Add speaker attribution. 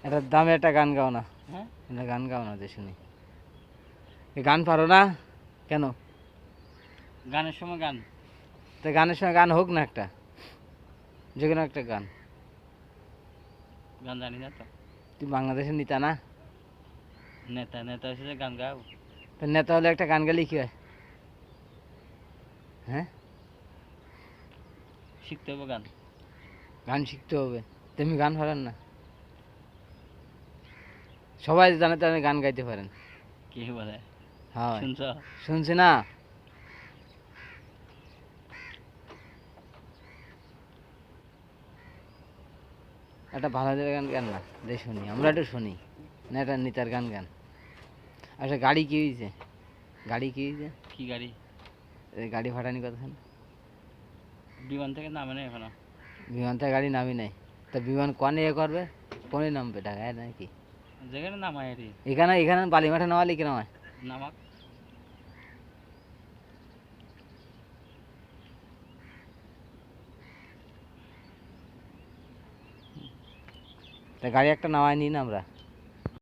Speaker 1: এটার দামে একটা গান গাও না।
Speaker 2: হ্যাঁ
Speaker 1: এটা গান গাও না যে শুনি। এ গান পারো না কেন?
Speaker 2: গানের সময় গান
Speaker 1: তো গানের সময় গান হোক না একটা, যে কোনো একটা গান।
Speaker 2: গান জানি না তো।
Speaker 1: তুই বাংলাদেশের নেতা না?
Speaker 2: নেতা নেতা এসেছে গান গাও।
Speaker 1: তো নেতা হলে একটা গান গাইলে কি হয়? হ্যাঁ,
Speaker 2: শিখতে হবে গান।
Speaker 1: গান শিখতে হবে। তুমি গান পারেন না? সবাই জানে তো আপনি গান গাইতে পারেন।
Speaker 2: কি বলে
Speaker 1: হ্যাঁ,
Speaker 2: শুনছ?
Speaker 1: শুনছি না। একটা ভালো গান গান না, যে শুনি আমরা, একটু শুনি না। একটা নেতার গান গান। আচ্ছা, গাড়ি কি হয়েছে? গাড়ি কি হয়েছে?
Speaker 2: কি গাড়ি?
Speaker 1: এই গাড়ি ফাটানি কথা শুন।
Speaker 2: বিমান থেকে নামে না এখনো।
Speaker 1: বিমান থেকে গাড়ি নামি নাই। তা বিমান কনে এ করবে? কোনে নামবে? ঢাকায় নাকি?
Speaker 2: যেখানে নামায় এটি
Speaker 1: এখানে এখানে বালি মাঠে নামালি কি নামায়?
Speaker 2: নামাক।
Speaker 1: তা গাড়ি একটা নামায় নিই না আমরা।